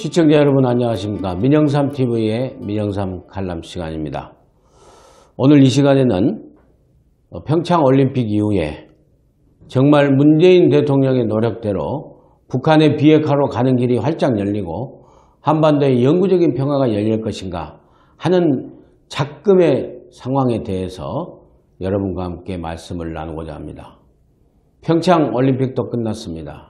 시청자 여러분 안녕하십니까. 민영삼TV의 민영삼 칼럼 시간입니다. 오늘 이 시간에는 평창올림픽 이후에 정말 문재인 대통령의 노력대로 북한의 비핵화로 가는 길이 활짝 열리고 한반도의 영구적인 평화가 열릴 것인가 하는 작금의 상황에 대해서 여러분과 함께 말씀을 나누고자 합니다. 평창올림픽도 끝났습니다.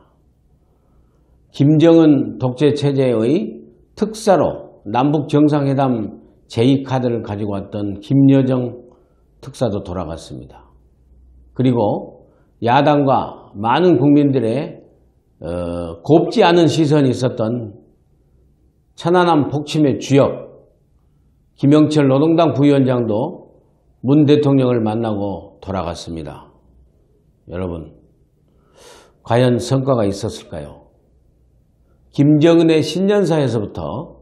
김정은 독재체제의 특사로 남북정상회담 제2카드를 가지고 왔던 김여정 특사도 돌아갔습니다. 그리고 야당과 많은 국민들의 곱지 않은 시선이 있었던 천안함 폭침의 주역 김영철 노동당 부위원장도 문 대통령을 만나고 돌아갔습니다. 여러분, 과연 성과가 있었을까요? 김정은의 신년사에서부터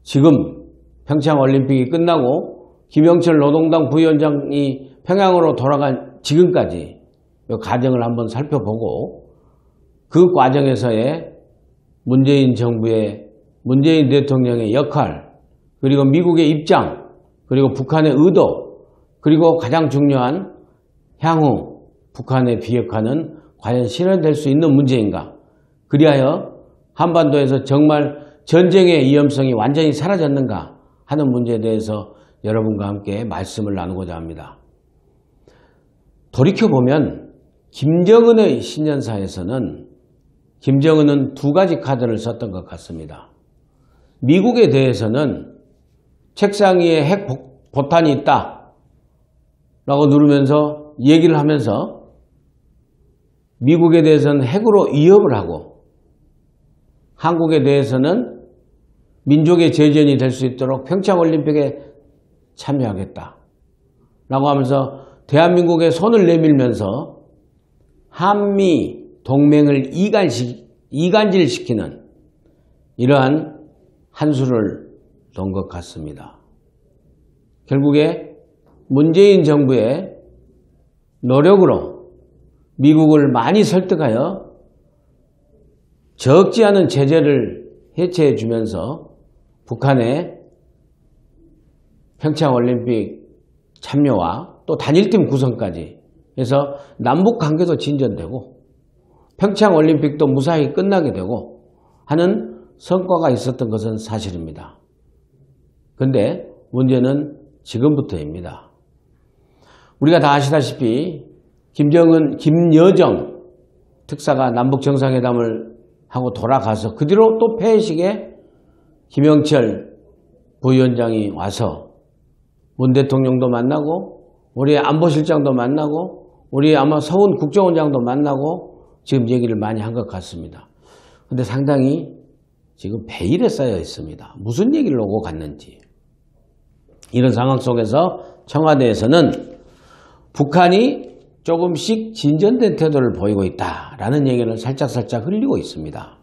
지금 평창올림픽이 끝나고 김영철 노동당 부위원장이 평양으로 돌아간 지금까지 이 과정을 한번 살펴보고 그 과정에서의 문재인 정부의 문재인 대통령의 역할, 그리고 미국의 입장, 그리고 북한의 의도, 그리고 가장 중요한 향후 북한의 비핵화는 과연 실현될 수 있는 문제인가? 그리하여 한반도에서 정말 전쟁의 위험성이 완전히 사라졌는가 하는 문제에 대해서 여러분과 함께 말씀을 나누고자 합니다. 돌이켜보면 김정은의 신년사에서는 김정은은 두 가지 카드를 썼던 것 같습니다. 미국에 대해서는 책상 위에 핵 포탄이 있다 라고 누르면서 얘기를 하면서 미국에 대해서는 핵으로 위협을 하고 한국에 대해서는 민족의 재전이 될 수 있도록 평창올림픽에 참여하겠다 라고 하면서 대한민국에 손을 내밀면서 한미 동맹을 이간질시키는 이러한 한 수를 놓은 것 같습니다. 결국에 문재인 정부의 노력으로 미국을 많이 설득하여 적지 않은 제재를 해체해 주면서 북한의 평창올림픽 참여와 또 단일팀 구성까지 해서 남북관계도 진전되고 평창올림픽도 무사히 끝나게 되고 하는 성과가 있었던 것은 사실입니다. 그런데 문제는 지금부터입니다. 우리가 다 아시다시피 김여정 특사가 남북정상회담을 하고 돌아가서 그 뒤로 또 폐회식에 김영철 부위원장이 와서 문 대통령도 만나고 우리 안보실장도 만나고 우리 아마 서훈 국정원장도 만나고 지금 얘기를 많이 한 것 같습니다. 그런데 상당히 지금 베일에 쌓여 있습니다. 무슨 얘기를 오고 갔는지. 이런 상황 속에서 청와대에서는 북한이 조금씩 진전된 태도를 보이고 있다라는 얘기를 살짝 흘리고 있습니다.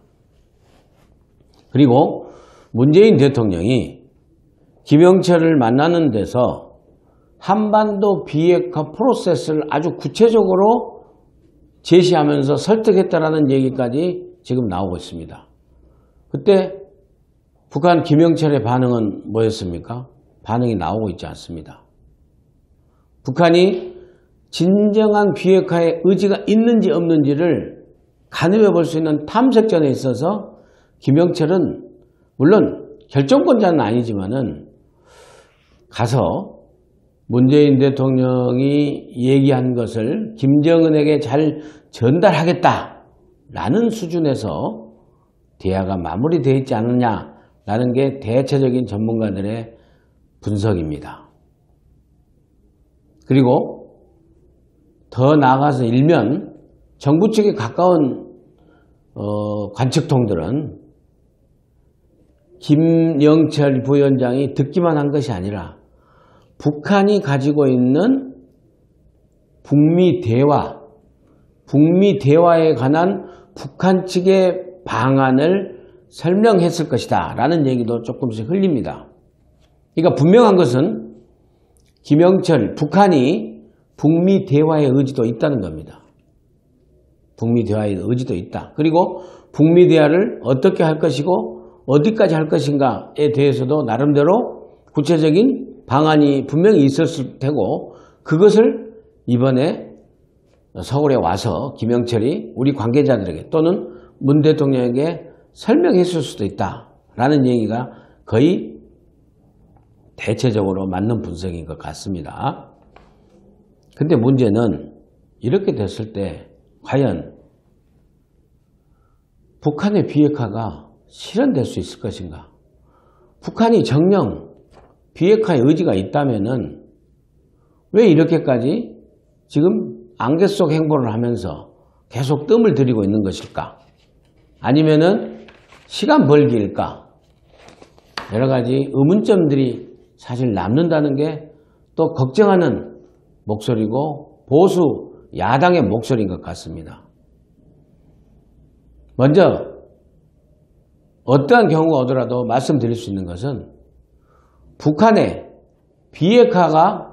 그리고 문재인 대통령이 김영철을 만나는 데서 한반도 비핵화 프로세스를 아주 구체적으로 제시하면서 설득했다라는 얘기까지 지금 나오고 있습니다. 그때 북한 김영철의 반응은 뭐였습니까? 반응이 나오고 있지 않습니다. 북한이 진정한 비핵화의 의지가 있는지 없는지를 가늠해 볼 수 있는 탐색전에 있어서 김영철은 물론 결정권자는 아니지만은 가서 문재인 대통령이 얘기한 것을 김정은에게 잘 전달하겠다라는 수준에서 대화가 마무리되어 있지 않느냐라는 게 대체적인 전문가들의 분석입니다. 그리고 더 나아가서 일면 정부 측에 가까운 관측통들은 김영철 부위원장이 듣기만 한 것이 아니라 북한이 가지고 있는 북미 대화에 관한 북한 측의 방안을 설명했을 것이다 라는 얘기도 조금씩 흘립니다. 그러니까 분명한 것은 북한이 북미 대화의 의지도 있다는 겁니다. 북미 대화의 의지도 있다. 그리고 북미 대화를 어떻게 할 것이고 어디까지 할 것인가에 대해서도 나름대로 구체적인 방안이 분명히 있었을 테고 그것을 이번에 서울에 와서 김영철이 우리 관계자들에게 또는 문 대통령에게 설명했을 수도 있다라는 얘기가 거의 대체적으로 맞는 분석인 것 같습니다. 근데 문제는 이렇게 됐을 때 과연 북한의 비핵화가 실현될 수 있을 것인가? 북한이 정녕 비핵화의 의지가 있다면은 왜 이렇게까지 지금 안개 속 행보를 하면서 계속 뜸을 들이고 있는 것일까? 아니면은 시간 벌기일까? 여러 가지 의문점들이 사실 남는다는 게 또 걱정하는 목소리고 보수 야당의 목소리인 것 같습니다. 먼저 어떠한 경우가 오더라도 말씀드릴 수 있는 것은 북한이 비핵화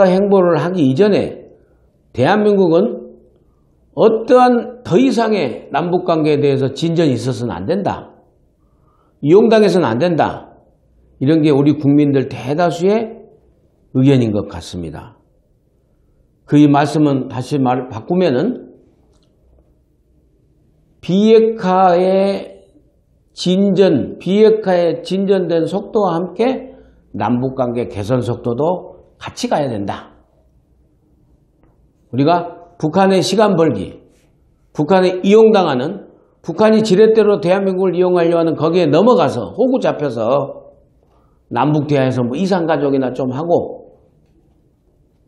행보를 하기 이전에 대한민국은 어떠한 더 이상의 남북관계에 대해서 진전이 있어서는 안 된다. 이용당해서는 안 된다. 이런 게 우리 국민들 대다수의 의견인 것 같습니다. 그 이 말씀은 다시 바꾸면은 비핵화의 진전된 속도와 함께 남북관계 개선 속도도 같이 가야 된다. 우리가 북한의 시간 벌기, 북한에 이용당하는, 북한이 지렛대로 대한민국을 이용하려 하는 거기에 넘어가서 호구 잡혀서 남북 대화에서 뭐 이산가족이나 좀 하고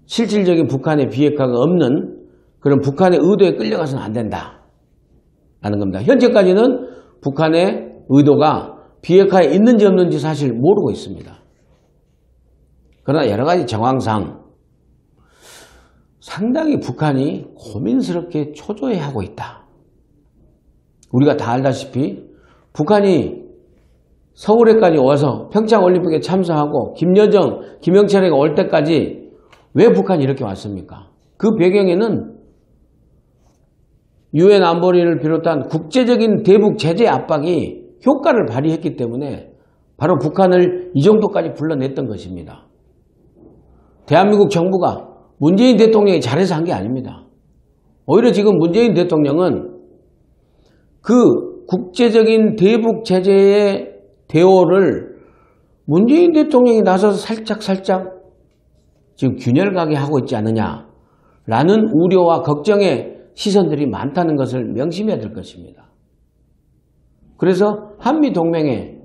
실질적인 북한의 비핵화가 없는 그런 북한의 의도에 끌려가서는 안 된다. 라는 겁니다. 현재까지는 북한의 의도가 비핵화에 있는지 없는지 사실 모르고 있습니다. 그러나 여러 가지 정황상 상당히 북한이 고민스럽게 초조해하고 있다. 우리가 다 알다시피 북한이 서울에까지 와서 평창올림픽에 참석하고 김여정, 김영철이가 올 때까지 왜 북한이 이렇게 왔습니까? 그 배경에는 유엔 안보리를 비롯한 국제적인 대북 제재 압박이 효과를 발휘했기 때문에 바로 북한을 이 정도까지 불러냈던 것입니다. 대한민국 정부가 문재인 대통령이 잘해서 한 게 아닙니다. 오히려 지금 문재인 대통령은 그 국제적인 대북 제재의 대오를 문재인 대통령이 나서서 살짝 지금 균열가게 하고 있지 않느냐라는 우려와 걱정의 시선들이 많다는 것을 명심해야 될 것입니다. 그래서 한미동맹에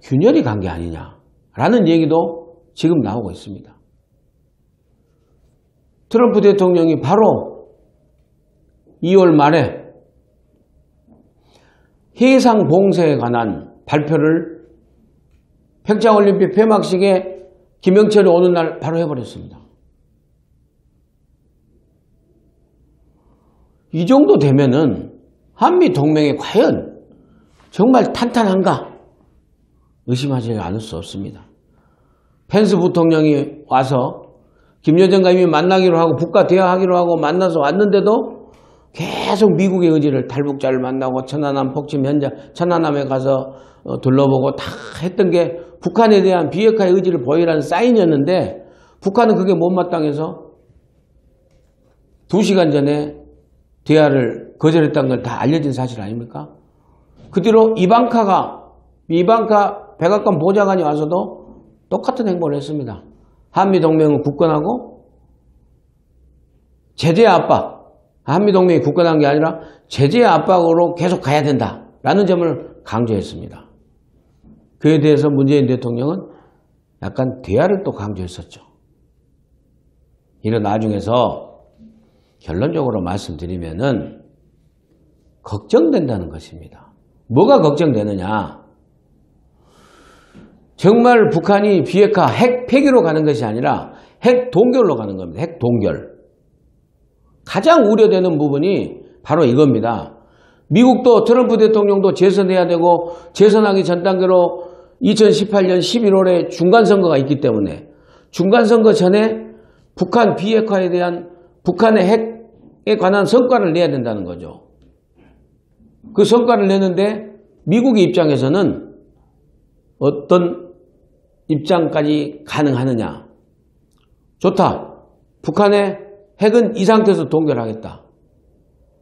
균열이 간 게 아니냐라는 얘기도 지금 나오고 있습니다. 트럼프 대통령이 바로 2월 말에 해상 봉쇄에 관한 발표를 평창올림픽 폐막식에 김영철이 오는 날 바로 해버렸습니다. 이 정도 되면은 한미동맹이 과연 정말 탄탄한가 의심하지 않을 수 없습니다. 펜스 부통령이 와서 김여정과 이미 만나기로 하고 북과 대화하기로 하고 만나서 왔는데도 계속 미국의 의지를 탈북자를 만나고 천안함 폭침 현장 천안함에 가서 둘러보고 다 했던 게 북한에 대한 비핵화의 의지를 보이라는 사인이었는데 북한은 그게 못마땅해서 2시간 전에 대화를 거절했다는 걸 다 알려진 사실 아닙니까? 그 뒤로 이방카 백악관 보좌관이 와서도 똑같은 행보를 했습니다. 한미동맹은 굳건하고 제재 압박, 한미동맹이 굳건한 게 아니라 제재 압박으로 계속 가야 된다라는 점을 강조했습니다. 그에 대해서 문재인 대통령은 약간 대화를 또 강조했었죠. 이런 와중에서 결론적으로 말씀드리면은 걱정된다는 것입니다. 뭐가 걱정되느냐? 정말 북한이 비핵화 핵 폐기로 가는 것이 아니라 핵 동결로 가는 겁니다. 핵 동결. 가장 우려되는 부분이 바로 이겁니다. 미국도 트럼프 대통령도 재선해야 되고 재선하기 전 단계로 2018년 11월에 중간선거가 있기 때문에 중간선거 전에 북한 비핵화에 대한 북한의 핵에 관한 성과를 내야 된다는 거죠. 그 성과를 내는데 미국의 입장에서는 어떤 입장까지 가능하느냐. 좋다. 북한의 핵은 이 상태에서 동결하겠다.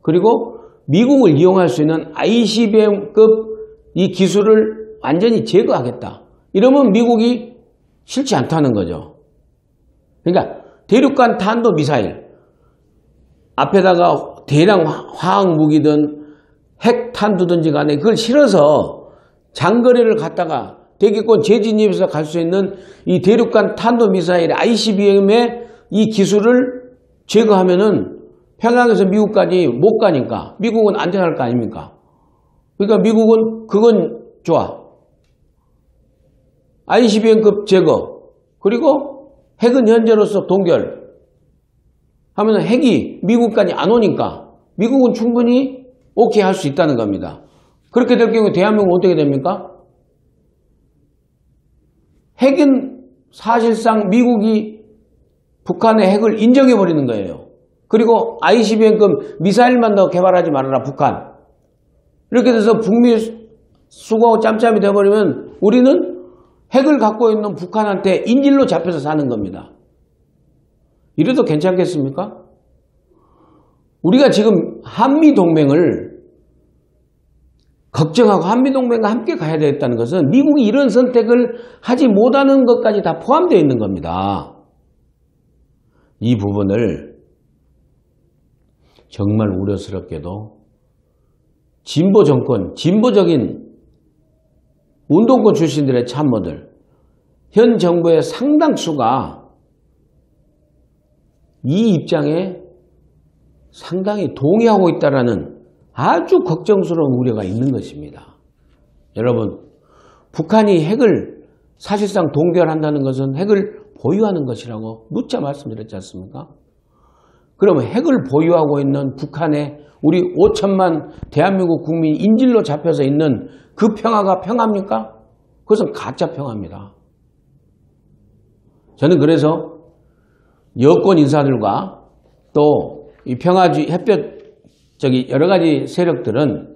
그리고 미국을 이용할 수 있는 ICBM급 이 기술을 완전히 제거하겠다. 이러면 미국이 싫지 않다는 거죠. 그러니까 대륙간 탄도미사일 앞에다가 대량 화학무기든 핵탄두든지 간에 그걸 실어서 장거리를 갔다가 대기권 재진입해서 갈 수 있는 이 대륙간 탄도미사일 ICBM의 이 기술을 제거하면은 평양에서 미국까지 못 가니까 미국은 안전할 거 아닙니까? 그러니까 미국은 그건 좋아. ICBM급 제거 그리고 핵은 현재로서 동결 하면 핵이 미국까지 안 오니까 미국은 충분히 오케이 할 수 있다는 겁니다. 그렇게 될 경우에 대한민국은 어떻게 됩니까? 핵은 사실상 미국이 북한의 핵을 인정해버리는 거예요. 그리고 ICBM급 미사일만 더 개발하지 말아라 북한. 이렇게 돼서 북미 수고하고 짬짬이 돼버리면 우리는 핵을 갖고 있는 북한한테 인질로 잡혀서 사는 겁니다. 이래도 괜찮겠습니까? 우리가 지금 한미동맹을 걱정하고 한미동맹과 함께 가야 되겠다는 것은 미국이 이런 선택을 하지 못하는 것까지 다 포함되어 있는 겁니다. 이 부분을 정말 우려스럽게도 진보 정권, 진보적인 운동권 출신들의 참모들, 현 정부의 상당수가 이 입장에 상당히 동의하고 있다는 아주 걱정스러운 우려가 있는 것입니다. 여러분, 북한이 핵을 사실상 동결한다는 것은 핵을 보유하는 것이라고 묻자 말씀드렸지 않습니까? 그러면 핵을 보유하고 있는 북한에 우리 5천만 대한민국 국민 인질로 잡혀서 있는 그 평화가 평화입니까? 그것은 가짜 평화입니다. 저는 그래서 여권 인사들과 또 이 평화주의 햇볕 여러 가지 세력들은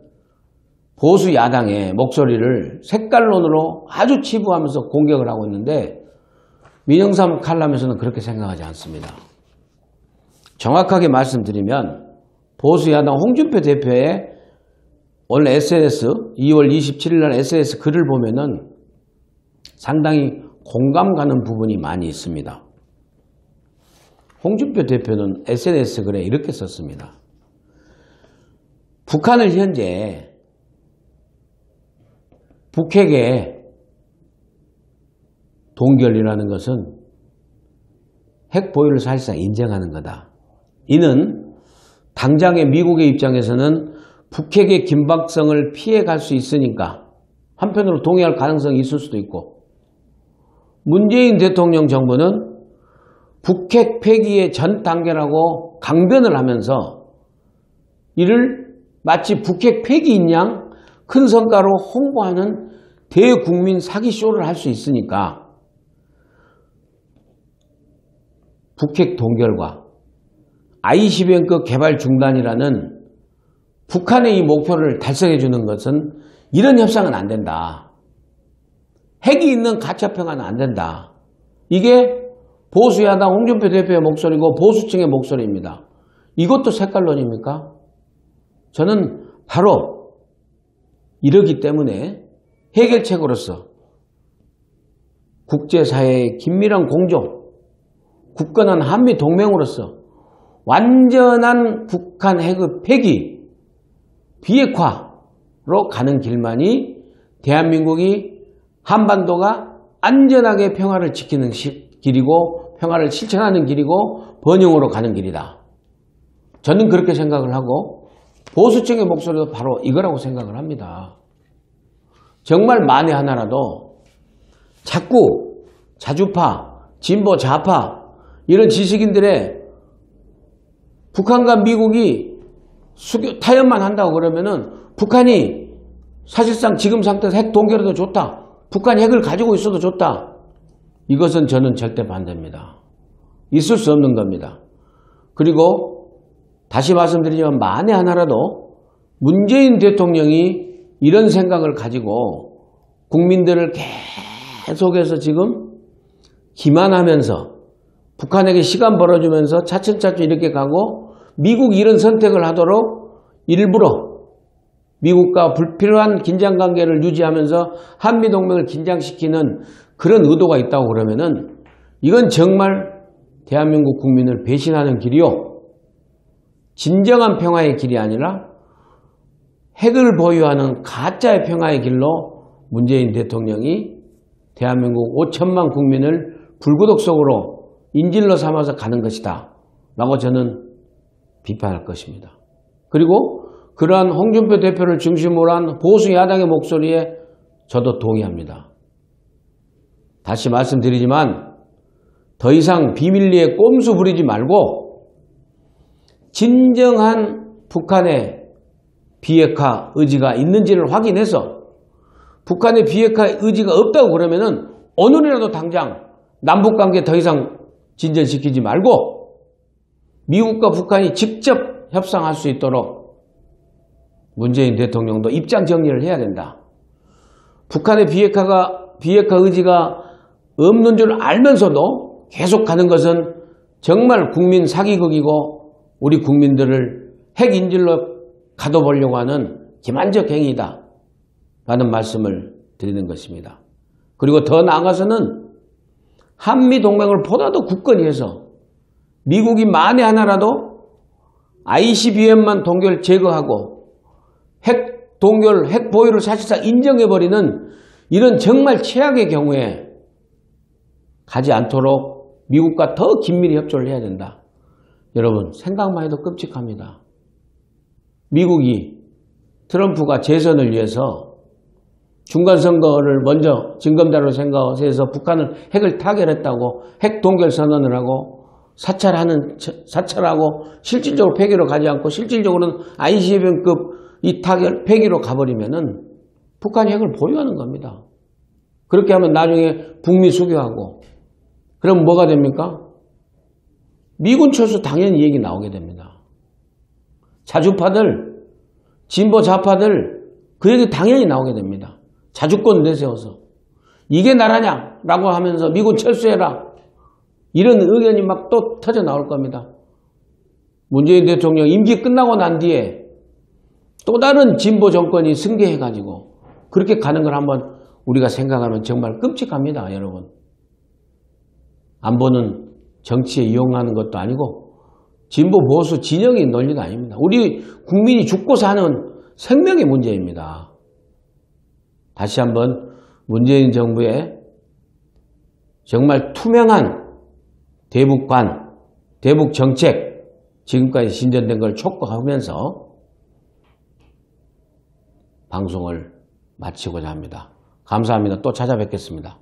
보수 야당의 목소리를 색깔론으로 아주 치부하면서 공격을 하고 있는데 민영삼 칼럼에서는 그렇게 생각하지 않습니다. 정확하게 말씀드리면 보수 야당 홍준표 대표의 오늘 SNS 2월 27일 날 SNS 글을 보면은 상당히 공감 가는 부분이 많이 있습니다. 홍준표 대표는 SNS 글에 이렇게 썼습니다. 북한을 현재 북핵의 동결이라는 것은 핵 보유를 사실상 인정하는 거다. 이는 당장의 미국의 입장에서는 북핵의 긴박성을 피해갈 수 있으니까 한편으로 동의할 가능성이 있을 수도 있고 문재인 대통령 정부는 북핵 폐기의 전 단계라고 강변을 하면서 이를 마치 북핵 폐기인 양 큰 성과로 홍보하는 대국민 사기쇼를 할 수 있으니까 북핵 동결과 ICBM급 개발 중단이라는 북한의 이 목표를 달성해 주는 것은 이런 협상은 안 된다. 핵이 있는 가짜 평화는 안 된다. 이게 보수야당 홍준표 대표의 목소리고 보수층의 목소리입니다. 이것도 색깔론입니까? 저는 바로 이러기 때문에 해결책으로서 국제사회의 긴밀한 공조, 굳건한 한미동맹으로서 완전한 북한 핵의 폐기, 비핵화로 가는 길만이 대한민국이 한반도가 안전하게 평화를 지키는 길이고 평화를 실천하는 길이고 번영으로 가는 길이다. 저는 그렇게 생각을 하고 보수층의 목소리도 바로 이거라고 생각을 합니다. 정말 만에 하나라도 자꾸 자주파, 진보, 좌파 이런 지식인들의 북한과 미국이 타협만 한다고 그러면은 북한이 사실상 지금 상태에서 핵 동결해도 좋다. 북한이 핵을 가지고 있어도 좋다. 이것은 저는 절대 반대입니다. 있을 수 없는 겁니다. 그리고 다시 말씀드리지만 만에 하나라도 문재인 대통령이 이런 생각을 가지고 국민들을 계속해서 지금 기만하면서 북한에게 시간 벌어주면서 차츰차츰 이렇게 가고 미국이 이런 선택을 하도록 일부러 미국과 불필요한 긴장관계를 유지하면서 한미동맹을 긴장시키는 그런 의도가 있다고 그러면은 이건 정말 대한민국 국민을 배신하는 길이요. 진정한 평화의 길이 아니라 핵을 보유하는 가짜의 평화의 길로 문재인 대통령이 대한민국 5천만 국민을 불구독 속으로 인질로 삼아서 가는 것이다 라고 저는 비판할 것입니다. 그리고 그러한 홍준표 대표를 중심으로 한 보수 야당의 목소리에 저도 동의합니다. 다시 말씀드리지만 더 이상 비밀리에 꼼수 부리지 말고 진정한 북한의 비핵화 의지가 있는지를 확인해서 북한의 비핵화 의지가 없다고 그러면은 오늘이라도 당장 남북관계 더 이상 진전시키지 말고 미국과 북한이 직접 협상할 수 있도록 문재인 대통령도 입장 정리를 해야 된다. 북한의 비핵화 의지가 없는 줄 알면서도 계속 가는 것은 정말 국민 사기극이고 우리 국민들을 핵인질로 가둬보려고 하는 기만적 행위다 라는 말씀을 드리는 것입니다. 그리고 더 나아가서는 한미동맹을 보다도 굳건히 해서 미국이 만에 하나라도 ICBM만 동결 제거하고 핵 보유를 사실상 인정해버리는 이런 정말 최악의 경우에 가지 않도록 미국과 더 긴밀히 협조를 해야 된다. 여러분 생각만 해도 끔찍합니다. 미국이 트럼프가 재선을 위해서 중간선거를 먼저 징검다리로 생각해서 북한을 핵을 타결했다고 핵 동결 선언을 하고 사찰하고 실질적으로 폐기로 가지 않고 실질적으로는 ICBM급 이 타결 폐기로 가버리면은 북한이 핵을 보유하는 겁니다. 그렇게 하면 나중에 북미 수교하고 그럼 뭐가 됩니까? 미군 철수 당연히 얘기 나오게 됩니다. 자주파들, 진보 좌파들 그 얘기 당연히 나오게 됩니다. 자주권 내세워서 이게 나라냐 라고 하면서 미군 철수해라 이런 의견이 막 또 터져 나올 겁니다. 문재인 대통령 임기 끝나고 난 뒤에 또 다른 진보 정권이 승계해가지고 그렇게 가는 걸 한번 우리가 생각하면 정말 끔찍합니다. 여러분. 안보는 정치에 이용하는 것도 아니고 진보 보수 진영의 논리가 아닙니다. 우리 국민이 죽고 사는 생명의 문제입니다. 다시 한번 문재인 정부의 정말 투명한 대북관, 대북정책 지금까지 진전된 걸 촉구하면서 방송을 마치고자 합니다. 감사합니다. 또 찾아뵙겠습니다.